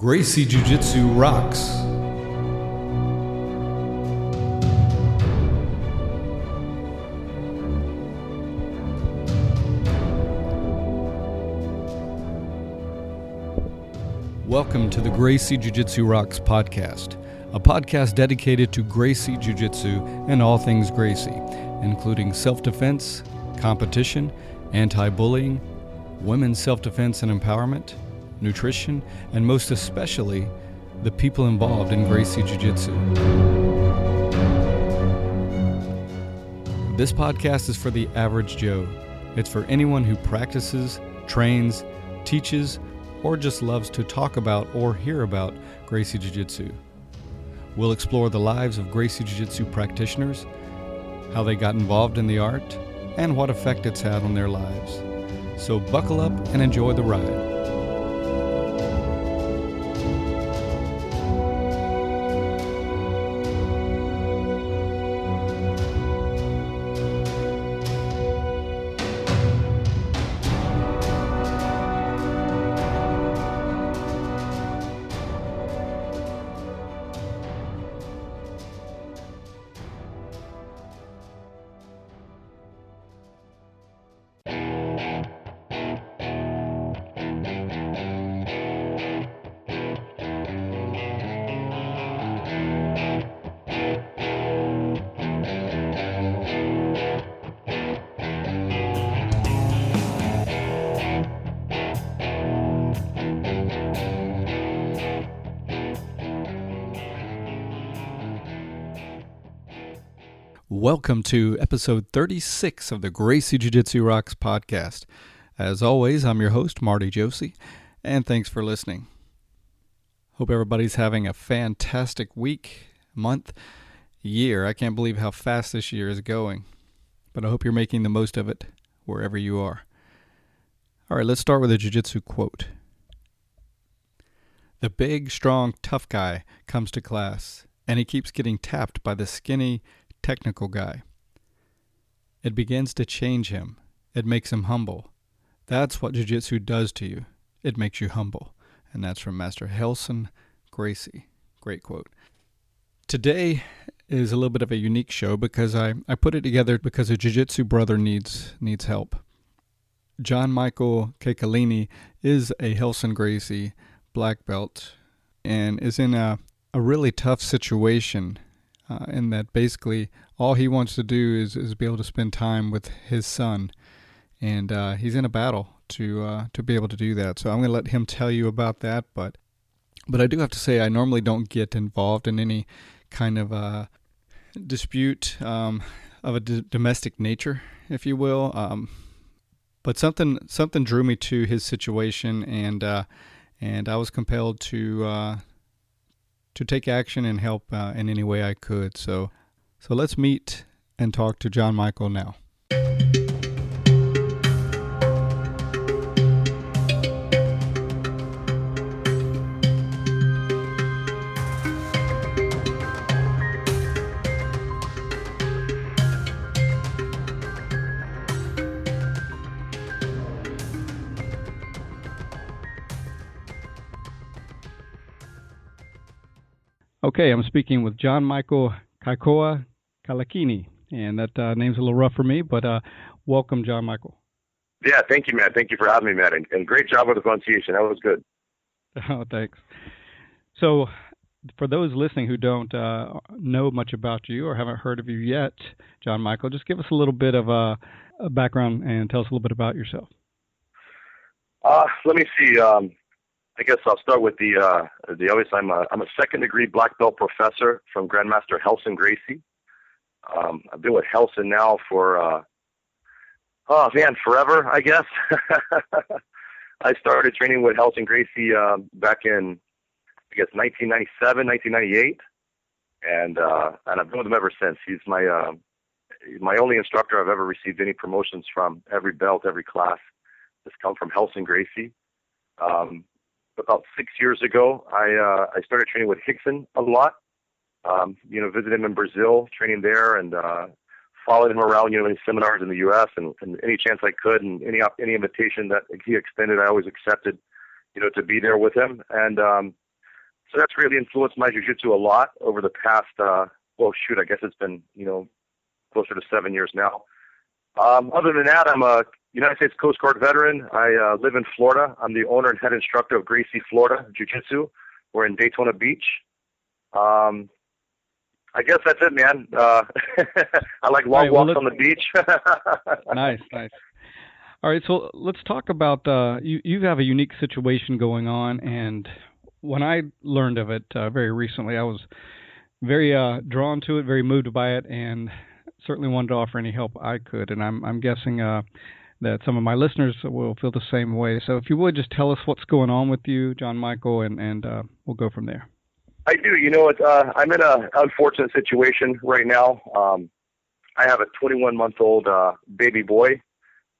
Gracie Jiu-Jitsu rocks. Welcome to the Gracie Jiu-Jitsu Rocks podcast, a podcast dedicated to Gracie Jiu-Jitsu and all things Gracie, including self-defense, competition, anti-bullying, women's self-defense and empowerment, nutrition, and most especially, the people involved in Gracie Jiu-Jitsu. This podcast is for the average Joe. It's for anyone who practices, trains, teaches, or just loves to talk about or hear about Gracie Jiu-Jitsu. We'll explore the lives of Gracie Jiu-Jitsu practitioners, how they got involved in the art, and what effect it's had on their lives. So buckle up and enjoy the ride. Welcome to episode 36 of the Gracie Jiu-Jitsu Rocks podcast. As always, I'm your host, Marty Josie, and thanks for listening. Hope everybody's having a fantastic week, month, year. I can't believe how fast this year is going, but I hope you're making the most of it wherever you are. All right, let's start with a Jiu-Jitsu quote. The big, strong, tough guy comes to class, and he keeps getting tapped by the skinny, technical guy. It begins to change him. It makes him humble. That's what Jiu-Jitsu does to you. It makes you humble. And that's from Master Relson, Gracie. Great quote. Today is a little bit of a unique show because I put it together because a Jiu-Jitsu brother needs help. John Michael Kaleikini is a Relson Gracie black belt and is in a really tough situation. In that basically all he wants to do is be able to spend time with his son, and he's in a battle to be able to do that. So I'm going to let him tell you about that, but I do have to say I normally don't get involved in any kind of dispute of a domestic nature, if you will. But something drew me to his situation, and I was compelled to take action and help in any way I could. So let's meet and talk to John Michael now. Okay, I'm speaking with John Michael Kaleikini, and that name's a little rough for me, but welcome, John Michael. Yeah, thank you, man. Thank you for having me, man, and great job with the pronunciation. That was good. Oh, thanks. So, for those listening who don't know much about you or haven't heard of you yet, John Michael, just give us a little bit of a background and tell us a little bit about yourself. Let me see. I guess I'll start with the obvious. I'm a second-degree black belt professor from Grandmaster Relson Gracie. I've been with Relson now for forever, I guess. I started training with Relson Gracie back in, I guess, 1997, 1998, and I've been with him ever since. He's my only instructor I've ever received any promotions from. Every belt, every class has come from Relson Gracie. About 6 years ago, I started training with Rickson a lot. Visited him in Brazil, training there, and followed him around, in seminars in the U.S. and any chance I could, and any invitation that he extended, I always accepted, to be there with him. And So that's really influenced my jiu-jitsu a lot over the past, I guess it's been, closer to 7 years now. Other than that, I'm a United States Coast Guard veteran. I live in Florida. I'm the owner and head instructor of Gracie, Florida, Jiu-Jitsu. We're in Daytona Beach. I guess that's it, man. I like long walks on the beach. Nice. All right, so let's talk about, you have a unique situation going on, and when I learned of it very recently, I was very drawn to it, very moved by it, and certainly wanted to offer any help I could, and I'm guessing that some of my listeners will feel the same way. So if you would, just tell us what's going on with you, John Michael, and we'll go from there. I do. I'm in an unfortunate situation right now. I have a 21-month-old baby boy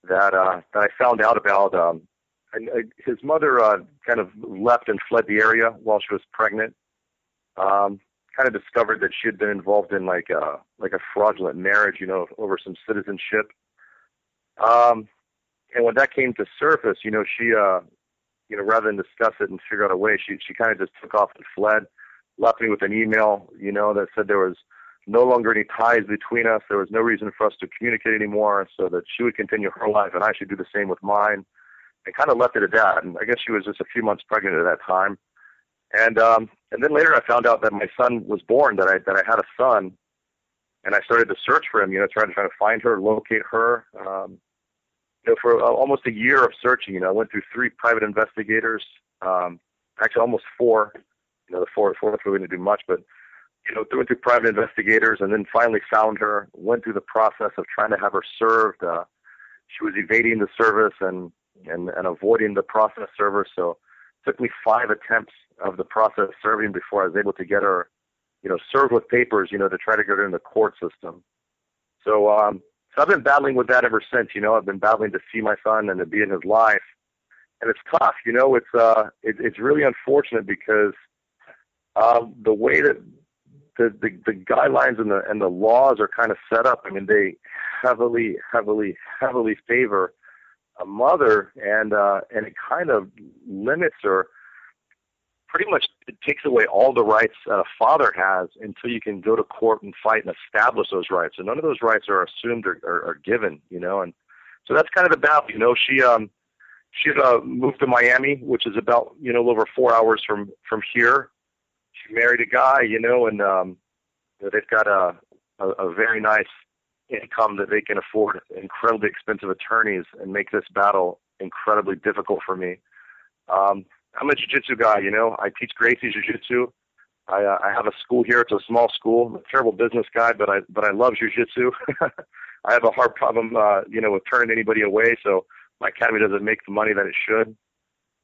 that I found out about. His mother kind of left and fled the area while she was pregnant. Kind of discovered that she had been involved in like a fraudulent marriage, over some citizenship. And when that came to surface, she, rather than discuss it and figure out a way, she kind of just took off and fled. Left me with an email, that said there was no longer any ties between us. There was no reason for us to communicate anymore, so that she would continue her life and I should do the same with mine. And kind of left it at that. And I guess she was just a few months pregnant at that time. And then later I found out that my son was born, that I had a son, and I started to search for him, trying to find her, locate her. For almost a year of searching, I went through 3 private investigators, actually almost 4. The fourth we didn't do much, but went through private investigators, and then finally found her. Went through the process of trying to have her served. She was evading the service and avoiding the process server. So it took me 5 attempts of the process serving before I was able to get her, served with papers, to try to get her in the court system. So I've been battling with that ever since. I've been battling to see my son and to be in his life, and it's tough. It's really unfortunate because the way that the guidelines and the laws are kind of set up, they heavily favor a mother, and it kind of limits, or pretty much it takes away all the rights that a father has until you can go to court and fight and establish those rights. And none of those rights are assumed or given, and so that's kind of the battle. She moved to Miami, which is about over 4 hours from here. She married a guy, and they've got a very nice income that they can afford incredibly expensive attorneys and make this battle incredibly difficult for me. I'm a jiu-jitsu guy, I teach Gracie jiu-jitsu. I have a school here. It's a small school. I'm a terrible business guy, but I love jiu-jitsu. I have a hard problem, with turning anybody away, so my academy doesn't make the money that it should.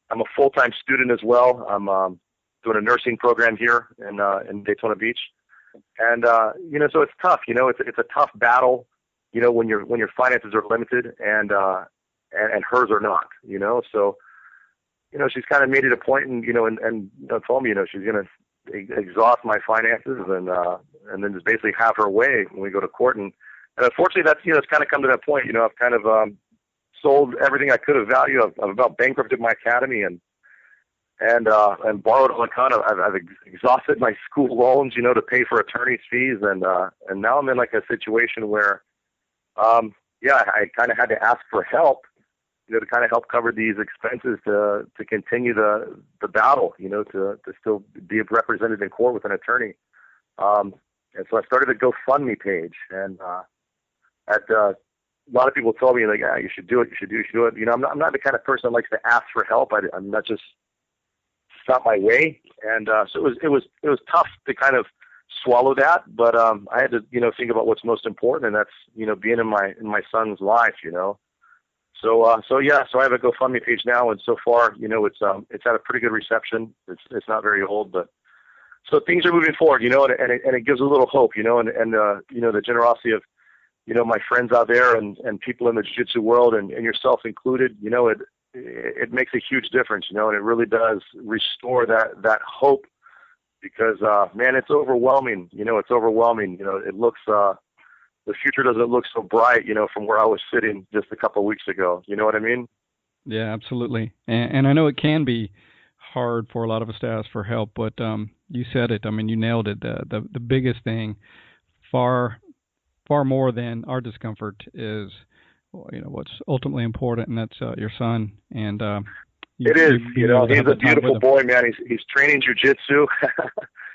I'm a full-time student as well. I'm doing a nursing program here in Daytona Beach. And, so it's tough, it's a tough battle, when your finances are limited and hers are not, so, she's kind of made it a point and told me, she's going to exhaust my finances and then just basically have her way when we go to court. And unfortunately that's, it's kind of come to that point, I've kind of, sold everything I could of value. I've about bankrupted my academy and borrowed a ton of. I've exhausted my school loans, to pay for attorney's fees, and now I'm in like a situation where, I kind of had to ask for help, to kind of help cover these expenses to continue the battle, to still be represented in court with an attorney. And so I started a GoFundMe page, and a lot of people told me like, you should do it, you should do it. I'm not the kind of person that likes to ask for help. I'm not just. It's not my way, and so it was tough to kind of swallow that, but I had to think about what's most important, and that's being in my son's life, So I have a GoFundMe page now, and so far it's had a pretty good reception. It's not very old, but so things are moving forward, and it gives a little hope, and the generosity of my friends out there and people in the jiu-jitsu world and yourself included, it makes a huge difference, and it really does restore that hope because, man, it's overwhelming. It's overwhelming. It looks, the future doesn't look so bright, from where I was sitting just a couple of weeks ago. You know what I mean? Yeah, absolutely. And I know it can be hard for a lot of us to ask for help, but you said it. I mean, you nailed it. The biggest thing, far more than our discomfort, is what's ultimately important, and that's your son. And it is. He's a beautiful boy, man. He's training jiu-jitsu.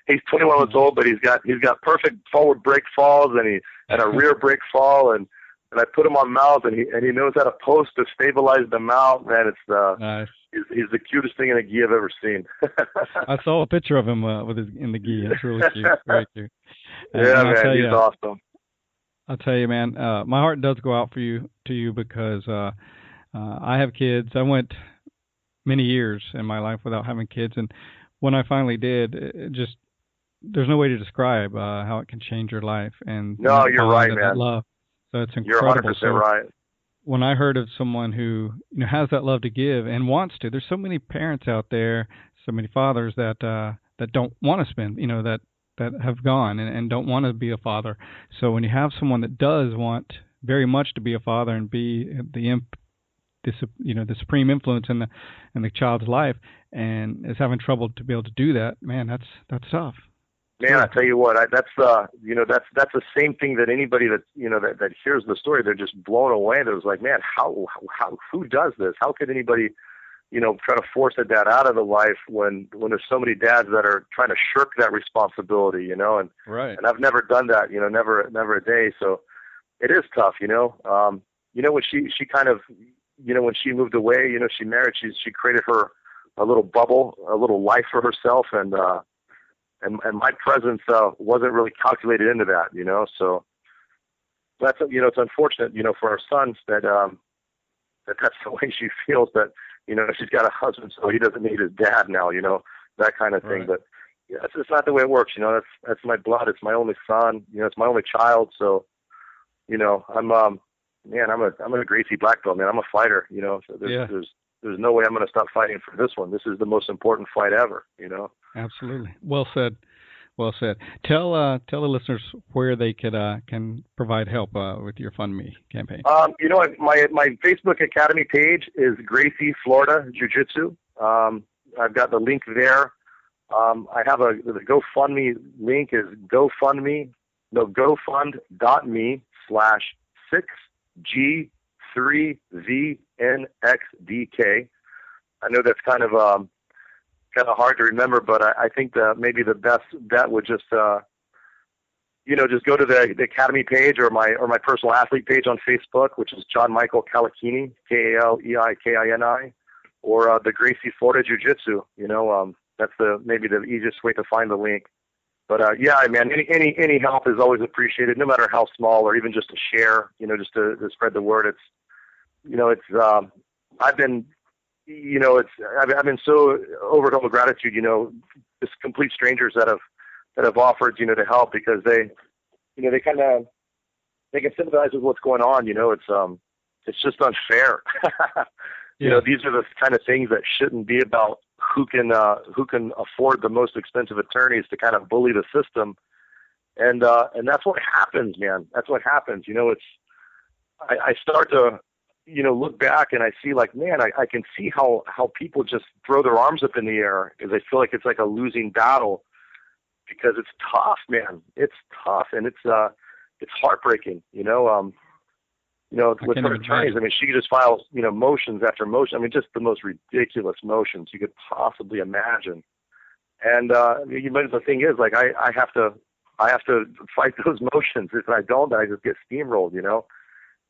He's 21 months old, but he's got perfect forward break falls and a rear break fall, and I put him on mount, and he knows how to post to stabilize the mount. Man, it's nice. He's the cutest thing in a gi I've ever seen. I saw a picture of him in the gi. It's really cute, very cute. Yeah, man, he's awesome. I'll tell you, man, my heart does go out to you because I have kids. I went many years in my life without having kids, and when I finally did, it just there's no way to describe how it can change your life. And no, you're right, man. That love. So it's incredible. You're 100% right. When I heard of someone who has that love to give and wants to, there's so many parents out there, so many fathers that don't want to spend, that have gone and don't want to be a father. So when you have someone that does want very much to be a father and be the supreme influence in the child's life, and is having trouble to be able to do that, man, that's tough. Man, I tell you what, that's the same thing that anybody that hears the story, they're just blown away. They're like, man, how who does this? How could anybody, try to force a dad out of the life when there's so many dads that are trying to shirk that responsibility, and right. And I've never done that, never a day. So it is tough, when she kind of, when she moved away, she married, she created her a little bubble, a little life for herself, and my presence wasn't really calculated into that, so that's, it's unfortunate, for our sons that that's the way she feels, that, she's got a husband, so he doesn't need his dad now, that kind of thing. Right. But yeah, it's not the way it works, that's my blood. It's my only son, it's my only child. So, I'm a Gracie black belt, man. I'm a fighter, so there's no way I'm going to stop fighting for this one. This is the most important fight ever, Absolutely. Well said. Well said. Tell the listeners where they can provide help with your Fund Me campaign. My Facebook Academy page is Gracie, Florida Jiu-Jitsu. I've got the link there. I have the GoFundMe link is GoFund.me/6G3VNXDK. I know that's kind of hard to remember, but I think that maybe the best bet would just just go to the Academy page or my personal athlete page on Facebook, which is John Michael Kaleikini, Kaleikini, or the Gracie, Florida Jiu-Jitsu. That's maybe the easiest way to find the link. But yeah, man, any help is always appreciated, no matter how small, or even just to share, just to spread the word. I've been so overwhelmed with gratitude, just complete strangers that have offered, to help, because they can sympathize with what's going on. It's just unfair. Yeah. These are the kind of things that shouldn't be about who can afford the most expensive attorneys to kind of bully the system. And that's what happens, man. That's what happens. I start to, look back and I see, like, man, I can see how people just throw their arms up in the air because they feel like it's like a losing battle, because it's tough, man. It's tough, and it's heartbreaking, with her attorneys. I mean, she could just file, motions after motion. I mean, just the most ridiculous motions you could possibly imagine. And the thing is, like, I have to fight those motions. If I don't, then I just get steamrolled,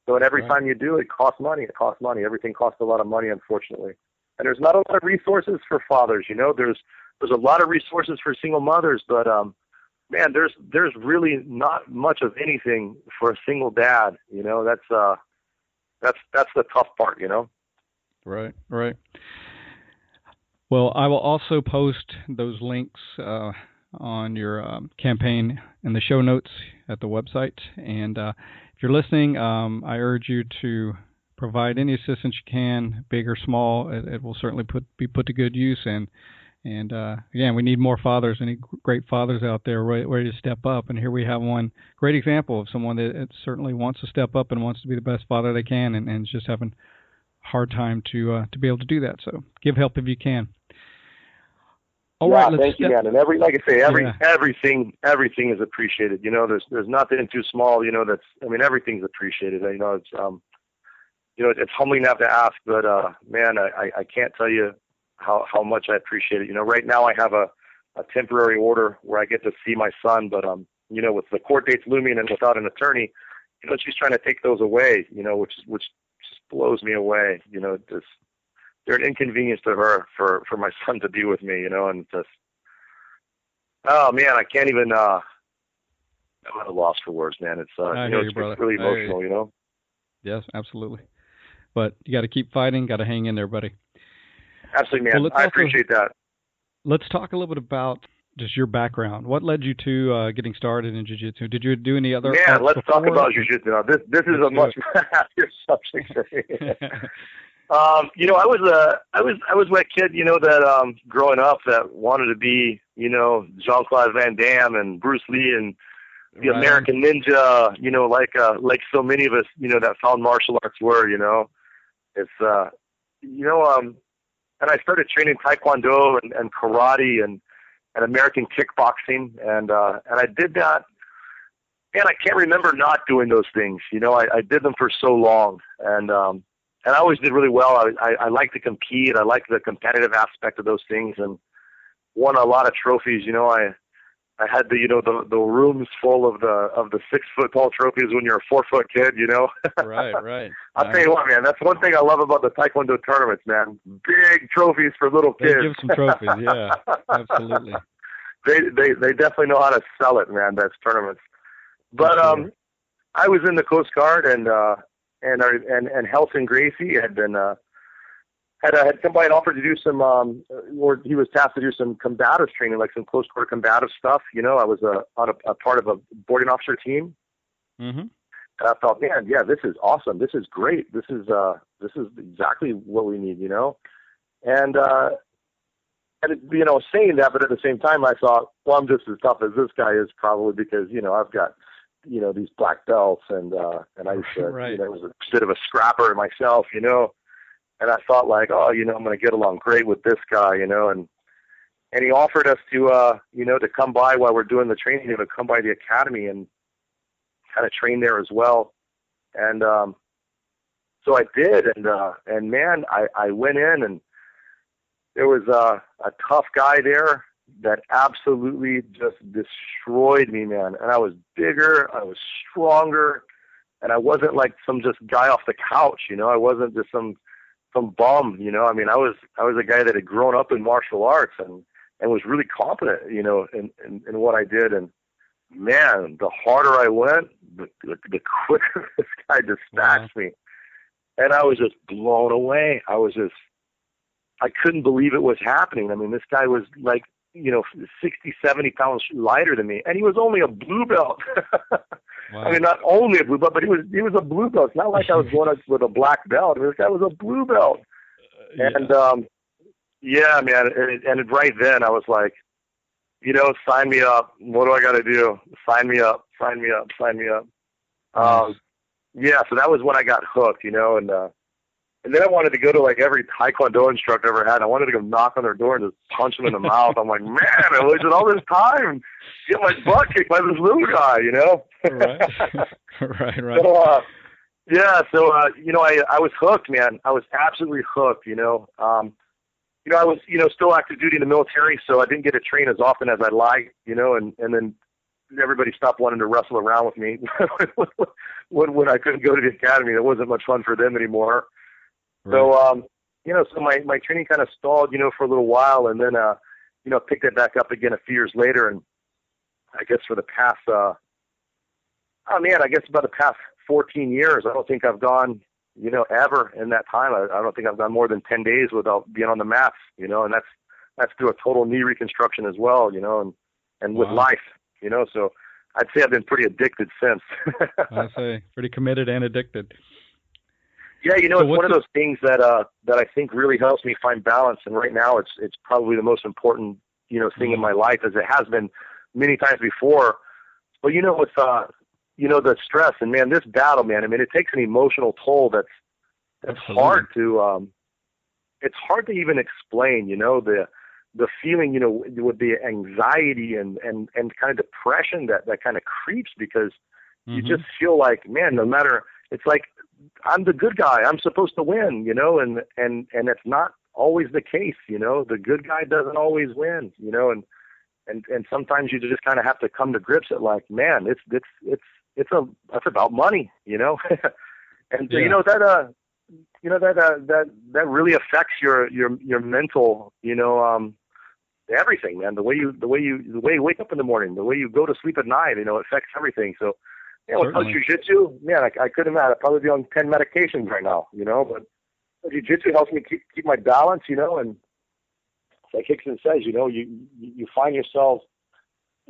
So, and every time you do, it costs money. It costs money. Everything costs a lot of money, unfortunately. And there's not a lot of resources for fathers. There's a lot of resources for single mothers, but man, there's really not much of anything for a single dad. That's the tough part. Right. Well, I will also post those links on your campaign in the show notes at the website. And if you're listening, I urge you to provide any assistance you can, big or small. It will certainly be put to good use. And again, we need more fathers, any great fathers out there ready to step up. And here we have one great example of someone that certainly wants to step up and wants to be the best father they can, and is just having a hard time to be able to do that. So give help if you can. All yeah, right, thank you, man. And like I say, everything is appreciated. You know, there's nothing too small. You know, everything's appreciated. You know, it's humbling to have to ask, but man, I can't tell you how much I appreciate it. You know, right now I have a temporary order where I get to see my son, but you know, with the court dates looming and without an attorney, you know, she's trying to take those away. You know, which just blows me away. You know, they're an inconvenience to her for my son to be with me, you know, and just, oh man, I can't even, I'm at a loss for words, man. It's, it's really emotional, you know? Yes, absolutely. But you got to keep fighting, got to hang in there, buddy. Absolutely, man. I appreciate that. Let's talk a little bit about just your background. What led you to getting started in Jiu-Jitsu? Did you do any other? Yeah, let's talk about Jiu-Jitsu now. This is a much happier subject for me. You know, I was that kid, you know, that growing up that wanted to be, you know, Jean-Claude Van Damme and Bruce Lee and the American Ninja, you know, like so many of us, you know, that found martial arts were, you know. It's you know, and I started training Taekwondo and karate and American kickboxing, and I did that. And I can't remember not doing those things. You know, I did them for so long, and I always did really well. I like to compete. I like the competitive aspect of those things, and won a lot of trophies. You know, I had the rooms full of the 6 foot tall trophies when you're a 4 foot kid. You know. Right. I'll tell you what, man. That's one thing I love about the Taekwondo tournaments, man. Big trophies for little kids. They give some trophies, yeah, absolutely. They definitely know how to sell it, man. That's tournaments. But sure. I was in the Coast Guard, and Relson Gracie had been had somebody offered to do some or he was tasked to do some combative training, like some close quarter combative stuff. You know, I was on a part of a boarding officer team. Mm-hmm. And I thought, man, yeah, this is awesome. This is great. This is exactly what we need, you know. And you know, saying that, but at the same time, I thought, well, I'm just as tough as this guy is, probably because, you know, I've got, you know, these black belts, and I used to, you know, was a bit of a scrapper myself, you know. And I thought, like, oh, you know, I'm going to get along great with this guy, you know. And he offered us to, you know, to come by while we're doing the training, to come by the academy and kind of train there as well. And so I did, and man, I went in, and there was a tough guy there that absolutely just destroyed me, man. And I was bigger, I was stronger, and I wasn't like some just guy off the couch, you know. I wasn't just some bum, you know. I mean, I was a guy that had grown up in martial arts and was really competent, you know, in what I did. And man, the harder I went, the quicker this guy dispatched me. And I was just blown away. I couldn't believe it was happening. I mean, this guy was like, you know, 60, 70 pounds lighter than me. And he was only a blue belt. Wow. I mean, not only a blue belt, but he was a blue belt. It's not like I was going up with a black belt. I mean, this guy was a blue belt. Yeah. And, yeah, man. And right then I was like, you know, sign me up. What do I got to do? Sign me up. Nice. Yeah. So that was when I got hooked, you know, and then I wanted to go to like every Taekwondo instructor I ever had. I wanted to go knock on their door and just punch them in the mouth. I'm like, man, I wasted all this time to get my butt kicked by this little guy, you know? Right. So, yeah, so, you know, I was hooked, man. I was absolutely hooked, you know. You know, I was, you know, still active duty in the military, so I didn't get to train as often as I'd like, you know, and then everybody stopped wanting to wrestle around with me when I couldn't go to the academy. It wasn't much fun for them anymore. Right. So, you know, so my training kind of stalled, you know, for a little while, and then, you know, picked it back up again a few years later. And I guess for the past, I guess about the past 14 years, I don't think I've gone, you know, ever in that time. I don't think I've gone more than 10 days without being on the mats, you know, and that's through a total knee reconstruction as well, you know, and with life, you know, so I'd say I've been pretty addicted since. I say pretty committed and addicted. Yeah, you know, so it's one of those things that I think really helps me find balance, and right now it's probably the most important, you know, thing in my life, as it has been many times before. But you know, with you know, the stress, and man, this battle, man, I mean, it takes an emotional toll that's hard to it's hard to even explain, you know, the the feeling, with the anxiety and kind of depression that kind of creeps, because you just feel like, man, no matter, it's like, I'm the good guy, I'm supposed to win, and it's not always the case, the good guy doesn't always win, and sometimes you just kind of have to come to grips at, like, man, it's about money, and so, that really affects your mental, everything, man. The way you wake up in the morning, the way you go to sleep at night, it affects everything. So, with Jiu-Jitsu, man, I couldn't imagine. I'd probably be on 10 medications right now, but Jiu-Jitsu helps me keep my balance, and like Hickson says, you find yourself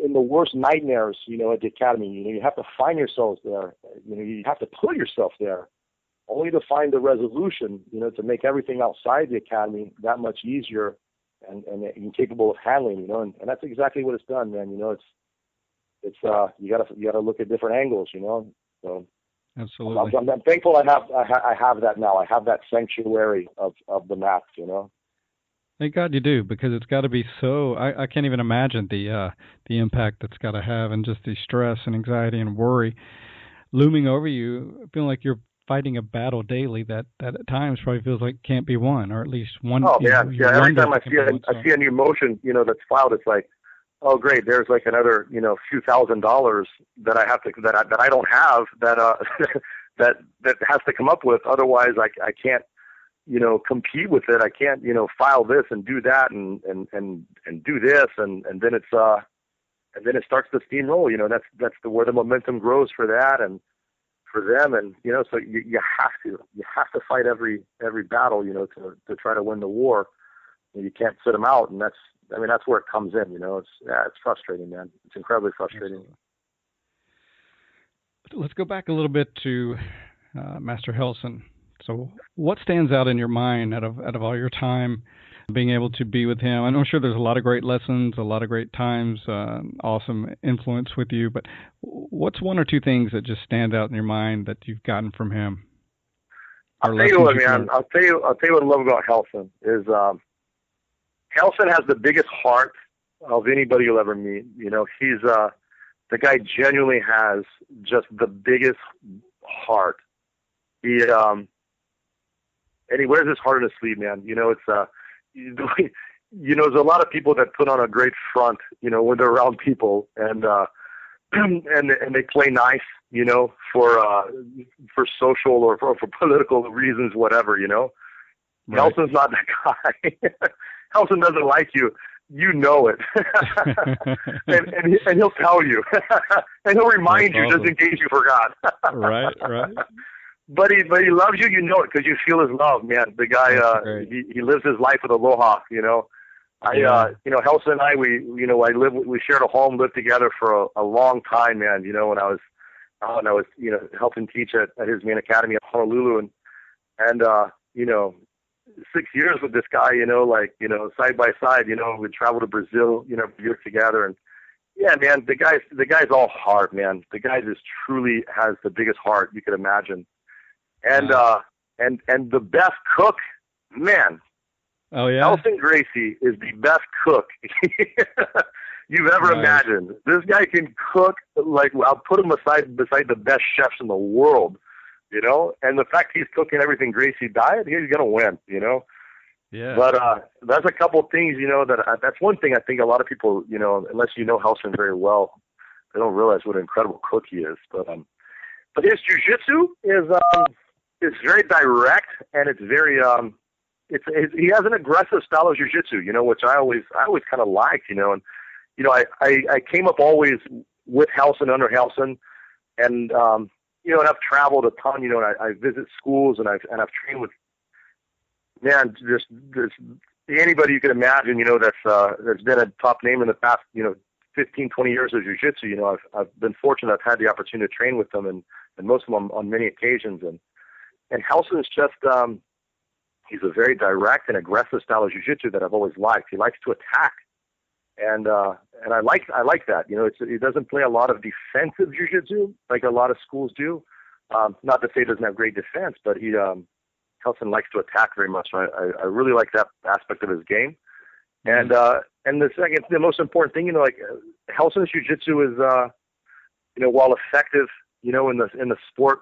in the worst nightmares, at the academy. You have to find yourselves there. You have to put yourself there, only to find the resolution, to make everything outside the academy that much easier and capable of handling, and that's exactly what it's done, man. It's you gotta look at different angles, So absolutely, I'm thankful I have that now. I have that sanctuary of the mat, Thank God you do, because it's got to be so. I can't even imagine the impact that's got to have, and just the stress and anxiety and worry looming over you, feeling like you're fighting a battle daily that at times probably feels like can't be won, or at least one. Oh man, yeah. Every time I see a new motion, that's filed, it's like, oh great, there's like another, few $1,000s that I have to that I don't have that that has to come up with. Otherwise, I can't, compete with it. I can't, file this and do that and do this and then it's and then it starts to steamroll. That's where the momentum grows for that and for them, and so you have to fight every battle, to try to win the war. You can't sit them out, and that's where it comes in. It's frustrating, man. It's incredibly frustrating. Absolutely. Let's go back a little bit to Master Relson. So, what stands out in your mind out of all your time being able to be with him? I'm sure there's a lot of great lessons, a lot of great times, awesome influence with you. But what's one or two things that just stand out in your mind that you've gotten from him? I'll tell you what, man. I'll tell you what I love about Relson is Relson has the biggest heart of anybody you'll ever meet. He's the guy genuinely has just the biggest heart. He and he wears his heart on his sleeve, man. It's there's a lot of people that put on a great front, when they're around people, and and they play nice, for social or for political reasons, whatever, Right. Relson's not that guy. Relson doesn't like you. You know it. and he'll tell you. And he'll remind you just in case you forgot. Right. But he loves you, it, because you feel his love, man. The guy, he lives his life with aloha, Relson and I, we shared a home, lived together for a long time, man. When I was, helping teach at his main academy at Honolulu, and 6 years with this guy, side by side, we'd travel to Brazil, year together, and yeah, man, the guy's all heart, man. The guy just truly has the biggest heart you could imagine. And the best cook, man. Oh yeah. Relson Gracie is the best cook you've ever imagined. This guy can cook like, I'll put him beside the best chefs in the world, And the fact he's cooking everything Gracie diet, he's gonna win, Yeah. But that's a couple of things, that's one thing I think a lot of people, unless you know Relson very well, they don't realize what an incredible cook he is. But his jiu-jitsu is very direct, and it's very he has an aggressive style of jiu-jitsu, which I always kind of liked, and I came up always with Relson, under Relson, and and I've traveled a ton, and I visit schools, and I've trained with, man, just anybody you could imagine, that's been a top name in the past, 15, 20 years of jiu-jitsu. I've been fortunate. I've had the opportunity to train with them, and most of them on many occasions, and Relson's just, he's a very direct and aggressive style of jiu-jitsu that I've always liked. He likes to attack, and I like that. He doesn't play a lot of defensive jiu-jitsu like a lot of schools do. Not to say he doesn't have great defense, but Relson likes to attack very much. So I really like that aspect of his game. And the most important thing, like Relson Jiu-Jitsu is, while effective, in the sport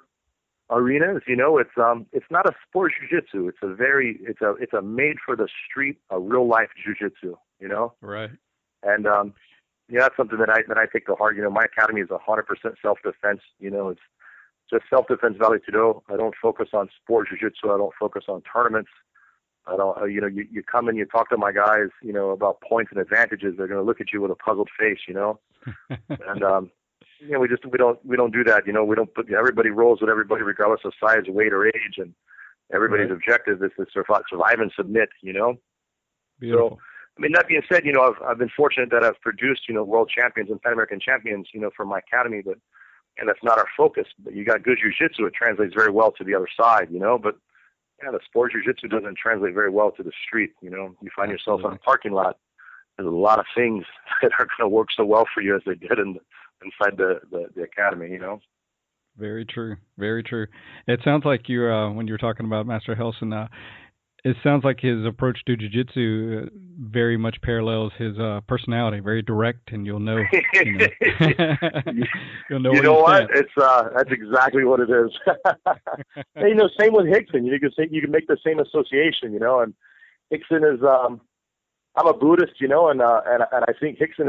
arenas, it's not a sport jiu-jitsu. It's a made for the street, a real life jiu-jitsu, Right. And that's something that I take to heart. My academy is 100% self-defense. It's just self-defense Vale Tudo. I don't focus on sport jiu-jitsu. I don't focus on tournaments. I don't, you come and you talk to my guys, about points and advantages. They're going to look at you with a puzzled face, and, we don't do that. We don't put, everybody rolls with everybody regardless of size, weight, or age, and everybody's objective is to survive and submit, Beautiful. So, that being said, I've been fortunate that I've produced, world champions and Pan American champions, from my academy, and that's not our focus. But you got good jiu-jitsu, it translates very well to the other side, but the sport jiu-jitsu doesn't translate very well to the street. You find yourself in a parking lot. There's a lot of things that aren't going to work so well for you as they did inside the academy, Very true. Very true. It sounds like you, when you were talking about Master Relson, it sounds like his approach to jiu-jitsu very much parallels his personality, very direct, and you'll know. You'll know. You know what? It's that's exactly what it is. And, same with Rickson. You can make the same association, and Rickson is. I'm a Buddhist, and I think Rickson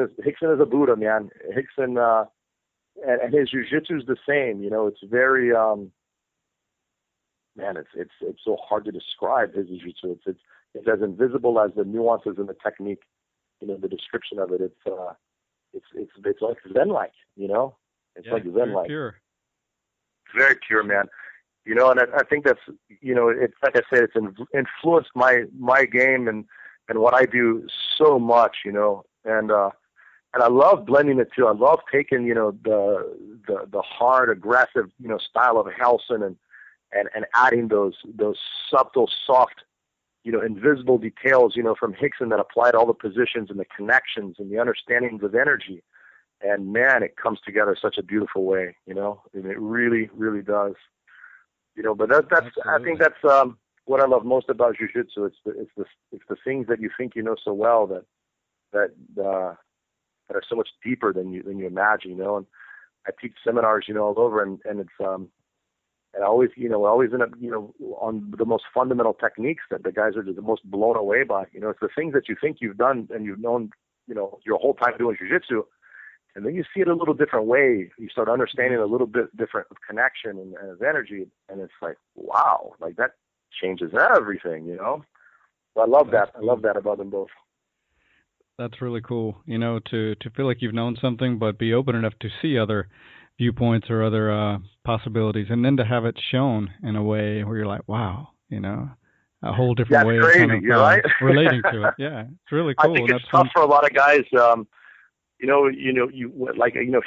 is a Buddha, man. Rickson and his jiu-jitsu is the same. It's very man, it's so hard to describe his jiu-jitsu. It's as invisible as the nuances in the technique. The description of it. It's like Zen-like. It's like Zen-like. Pure. It's very pure, man. And I think that's it's like I said, it's influenced my game and what I do so much. And I love blending the two. I love taking the hard, aggressive style of Relson and adding those subtle, soft, invisible details, from Rickson that apply to all the positions and the connections and the understandings of energy. And man, it comes together such a beautiful way, and it really, really does. But that's I think that's what I love most about jiu-jitsu. It's the things that you think you know so well that are so much deeper than you imagine, And I teach seminars, all over, and it's and I always end up, on the most fundamental techniques that the guys are just the most blown away by. It's the things that you think you've done and you've known, your whole time doing jiu-jitsu, and then you see it a little different way. You start understanding a little bit different of connection and of energy, and it's like, wow, like that changes everything, So I love that. I love that about them both. That's really cool, to feel like you've known something, but be open enough to see other viewpoints or other possibilities, and then to have it shown in a way where you're like, wow, a whole different way crazy, of kind of right? relating to it. Yeah, it's really cool. I think it's tough for a lot of guys.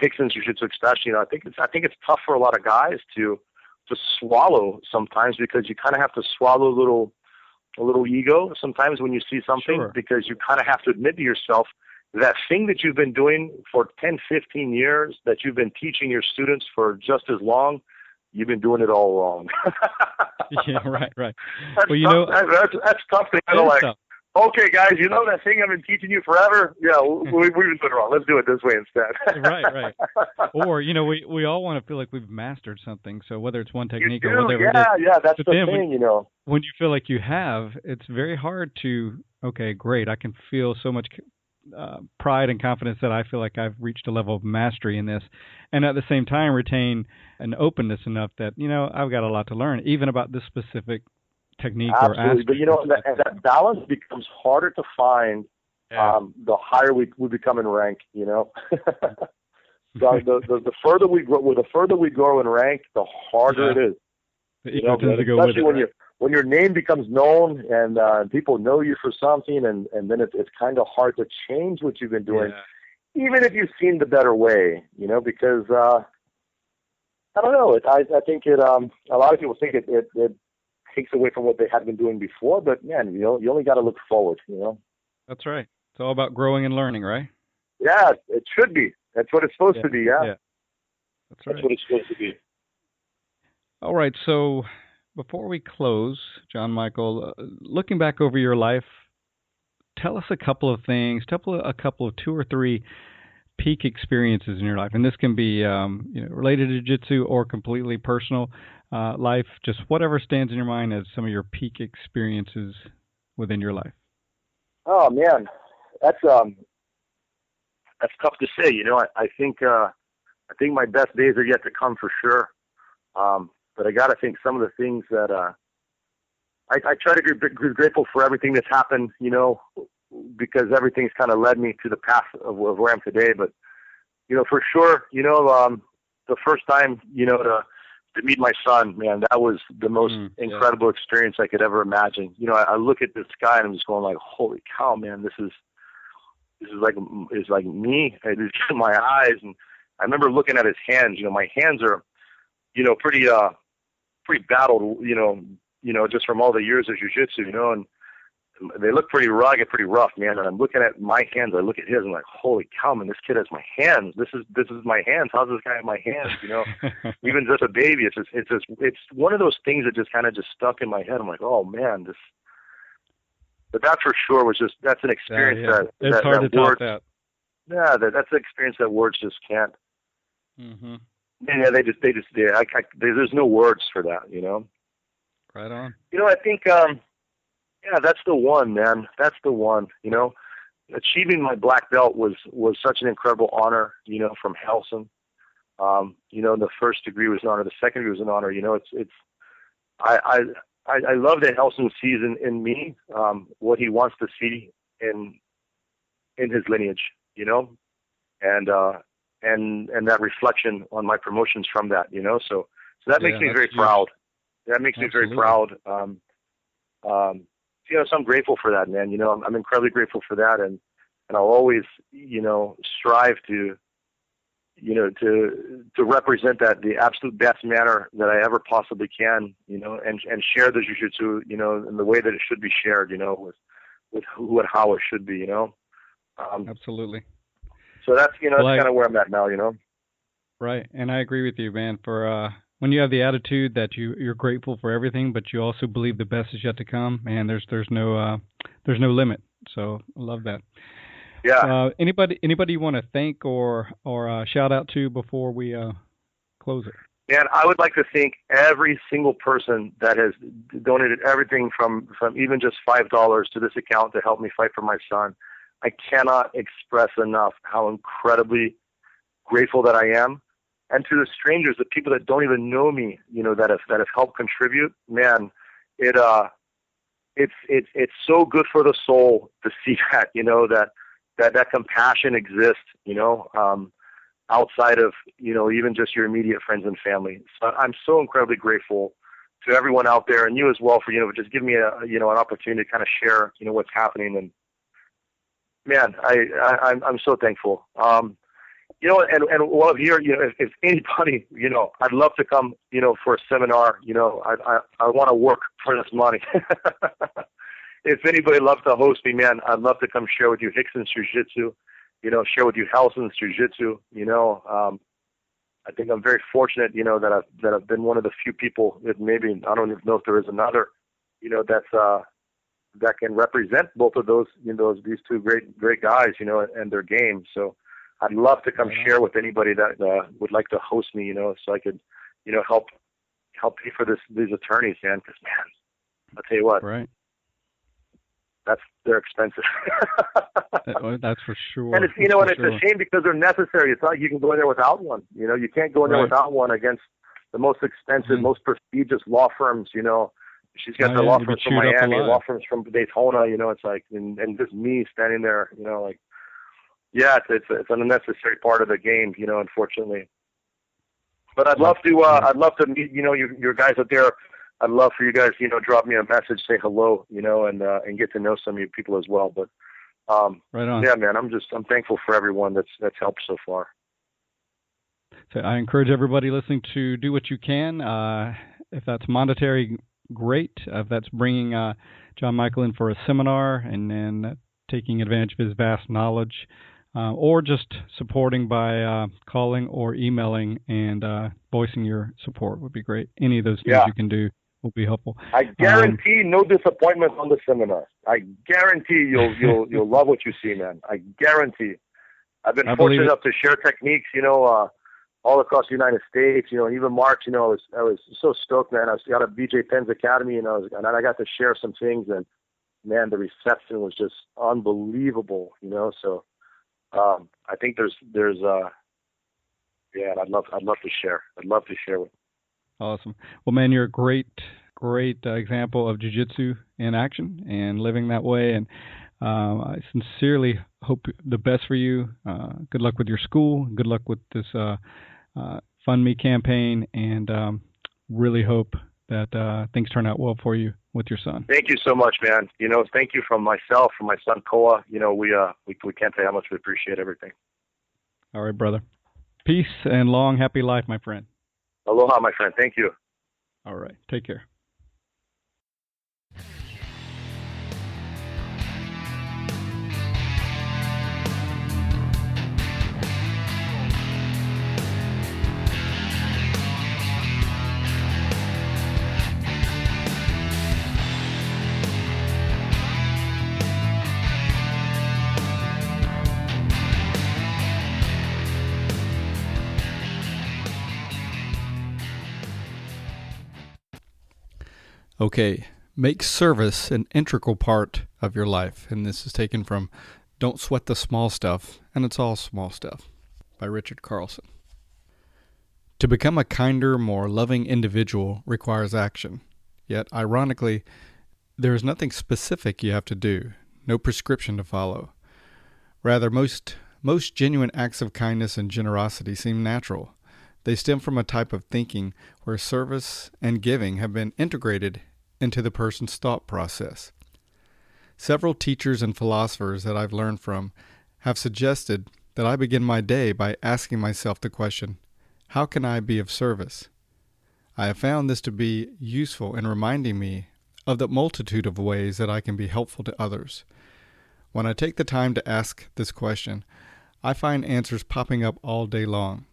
Rickson's jiu-jitsu especially. I think it's tough for a lot of guys to swallow sometimes, because you kind of have to swallow a little ego sometimes when you see something, Sure. Because you kind of have to admit to yourself that thing that you've been doing for 10, 15 years, that you've been teaching your students for just as long, you've been doing it all wrong. Yeah, right. That's Well, tough. That's tough to kind of like, tough. Okay, guys, that thing I've been teaching you forever? Yeah, we've been doing it wrong. Let's do it this way instead. Right. Or, we all want to feel like we've mastered something. So whether it's one technique or whatever it is. Yeah, that's but the thing, When you feel like you have, it's very hard to, okay, great, I can feel so much pride and confidence that I feel like I've reached a level of mastery in this, and at the same time retain an openness enough that I've got a lot to learn, even about this specific technique. Absolutely. Or aspect. But that balance becomes harder to find the higher we become in rank. The further we grow in rank, the harder it is. Especially when your name becomes known and people know you for something, and then it's kind of hard to change what you've been doing, even if you've seen the better way, because I don't know. I think it. A lot of people think it takes away from what they had been doing before, but man, you only got to look forward. That's right. It's all about growing and learning, right? Yeah, it should be. That's what it's supposed to be. Yeah. That's right. That's what it's supposed to be. All right. So before we close, John Michael, looking back over your life, tell us a couple of things, a couple of 2 or 3 peak experiences in your life, and this can be related to jiu-jitsu or completely personal life, just whatever stands in your mind as some of your peak experiences within your life. Oh man, that's tough to say. I think my best days are yet to come for sure. But I got to think some of the things that I try to be grateful for everything that's happened, because everything's kind of led me to the path of where I am today. But, for sure, the first time, to meet my son, man, that was the most incredible experience I could ever imagine. I look at this guy and I'm just going like, holy cow, man, this is like me. It's in my eyes. And I remember looking at his hands. My hands are, pretty battled, just from all the years of jiu-jitsu, and they look pretty rugged, pretty rough, man. And I'm looking at my hands. I look at his. I'm like, holy cow, man, this kid has my hands. This is my hands. How's this guy have my hands? Even just a baby. It's one of those things that just kind of stuck in my head. I'm like, oh man, this. But that for sure that's an experience it's hard to top that. Yeah, that's an experience that words just can't. Mm-hmm. Yeah, there's no words for that, Right on. I think, that's the one, man. That's the one, Achieving my black belt was such an incredible honor, from Relson. The first degree was an honor. The second degree was an honor. I love that Relson sees in me, what he wants to see in his lineage, and that reflection on my promotions from that, so that makes me very proud. That makes me very proud. So I'm grateful for that, man. I'm incredibly grateful for that, and I'll always, strive to, to represent that the absolute best manner that I ever possibly can, and share the jiu-jitsu, in the way that it should be shared, with who and how it should be, Absolutely. So that's, that's kind of where I'm at now, Right, and I agree with you, man. For when you have the attitude that you're grateful for everything, but you also believe the best is yet to come, man, there's no limit. So I love that. Yeah. Anybody you want to thank or shout out to before we close it? Man, I would like to thank every single person that has donated everything from even just $5 to this account to help me fight for my son. I cannot express enough how incredibly grateful that I am. And to the strangers, the people that don't even know me, that have helped contribute, man, it's so good for the soul to see that, that compassion exists, outside of, even just your immediate friends and family. So I'm so incredibly grateful to everyone out there, and you as well, for, just giving me an opportunity to kind of share, what's happening. And man, I'm so thankful. And while I'm here, if anybody, I'd love to come, for a seminar. I want to work for this money. If anybody loves to host me, man, I'd love to come share with you Hickson's Jiu-Jitsu, share with you Relson's Jiu-Jitsu. I think I'm very fortunate, that I've been one of the few people that maybe, I don't even know if there is another, that can represent both of those, these two great guys, and their game. So I'd love to come share with anybody that would like to host me, so I could, help pay for these attorneys, man. Because, man, I'll tell you what, right? They're expensive. That's for sure. And it's it's a shame because they're necessary. It's not like you can go in there without one. You can't go in there without one against the most expensive, most prestigious law firms. She's got the law firms from Miami, law firms from Daytona. It's like, and just me standing there. It's an unnecessary part of the game. Unfortunately. But I'd love to meet your guys out there. I'd love for you guys, drop me a message, say hello, and get to know some of you people as well. But right on. Yeah, man, I'm thankful for everyone that's helped so far. So I encourage everybody listening to do what you can. If that's monetary, great. If that's bringing John Michael in for a seminar and then taking advantage of his vast knowledge, or just supporting by calling or emailing and voicing your support would be great. Any of those things you can do will be helpful. I guarantee no disappointment on the seminar. I guarantee you'll love what you see, man. I guarantee. I've been fortunate enough to share techniques, all across the United States, even March, I was so stoked, man. I was out of BJ Penn's Academy, and I got to share some things, and man, the reception was just unbelievable, so I think there's I'd love to share. I'd love to share with you. Awesome. Well, man, you're a great example of jiu-jitsu in action and living that way, and I sincerely hope the best for you. Good luck with your school. Good luck with this Fund Me campaign, and really hope that things turn out well for you with your son. Thank you so much, man. Thank you from myself, from my son Koa. We can't say how much we appreciate everything. All right, brother. Peace and long, happy life, my friend. Aloha, my friend. Thank you. All right. Take care. Okay, make service an integral part of your life. And this is taken from Don't Sweat the Small Stuff, and It's All Small Stuff by Richard Carlson. To become a kinder, more loving individual requires action. Yet, ironically, there is nothing specific you have to do, no prescription to follow. Rather, most genuine acts of kindness and generosity seem natural. They stem from a type of thinking where service and giving have been integrated into the person's thought process. Several teachers and philosophers that I've learned from have suggested that I begin my day by asking myself the question, how can I be of service? I have found this to be useful in reminding me of the multitude of ways that I can be helpful to others. When I take the time to ask this question, I find answers popping up all day long.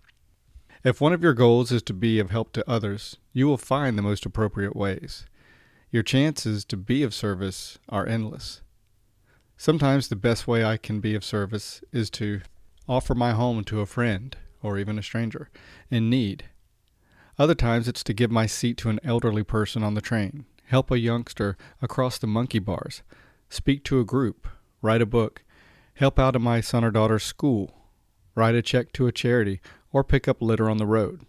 If one of your goals is to be of help to others, you will find the most appropriate ways. Your chances to be of service are endless. Sometimes the best way I can be of service is to offer my home to a friend or even a stranger in need. Other times it's to give my seat to an elderly person on the train, help a youngster across the monkey bars, speak to a group, write a book, help out at my son or daughter's school, write a check to a charity, or pick up litter on the road.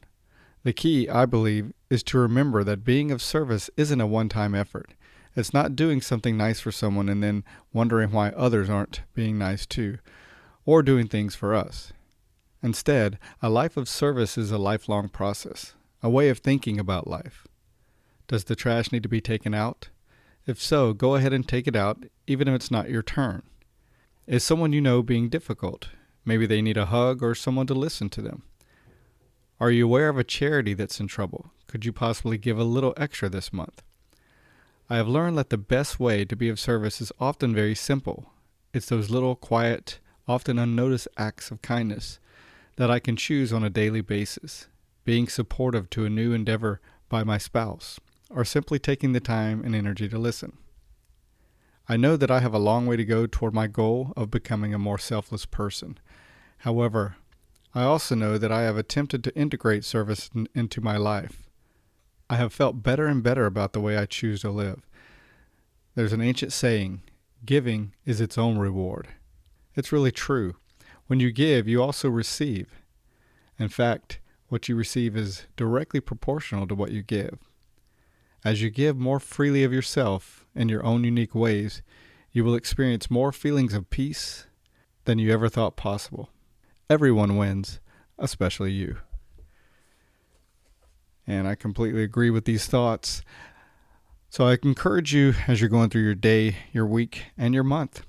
The key, I believe, is to remember that being of service isn't a one-time effort. It's not doing something nice for someone and then wondering why others aren't being nice too, or doing things for us. Instead, a life of service is a lifelong process, a way of thinking about life. Does the trash need to be taken out? If so, go ahead and take it out, even if it's not your turn. Is someone you know being difficult? Maybe they need a hug or someone to listen to them. Are you aware of a charity that's in trouble? Could you possibly give a little extra this month? I have learned that the best way to be of service is often very simple. It's those little, quiet, often unnoticed acts of kindness that I can choose on a daily basis, being supportive to a new endeavor by my spouse, or simply taking the time and energy to listen. I know that I have a long way to go toward my goal of becoming a more selfless person. However, I also know that I have attempted to integrate service into my life. I have felt better and better about the way I choose to live. There's an ancient saying, giving is its own reward. It's really true. When you give, you also receive. In fact, what you receive is directly proportional to what you give. As you give more freely of yourself in your own unique ways, you will experience more feelings of peace than you ever thought possible. Everyone wins, especially you. And I completely agree with these thoughts. So I encourage you, as you're going through your day, your week, and your month,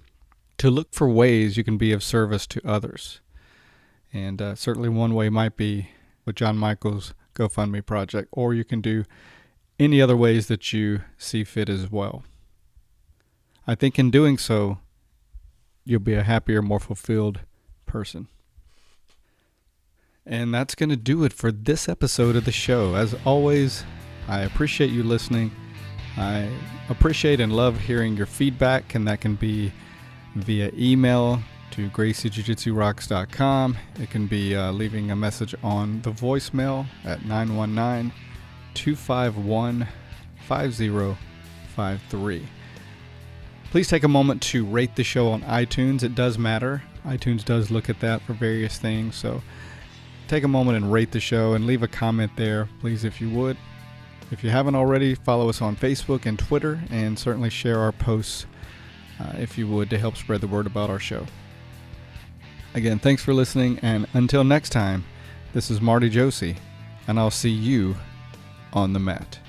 to look for ways you can be of service to others. And certainly one way might be with John Michael's GoFundMe project, or you can do any other ways that you see fit as well. I think in doing so, you'll be a happier, more fulfilled person. And that's going to do it for this episode of the show. As always, I appreciate you listening. I appreciate and love hearing your feedback, and that can be via email to GracieJujitsuRocks.com. It can be leaving a message on the voicemail at 919-251-5053. Please take a moment to rate the show on iTunes. It does matter. iTunes does look at that for various things, so take a moment and rate the show and leave a comment there, please, if you would. If you haven't already, follow us on Facebook and Twitter, and certainly share our posts if you would, to help spread the word about our show. Again, thanks for listening, and until next time, this is Marty Josie, and I'll see you on the mat.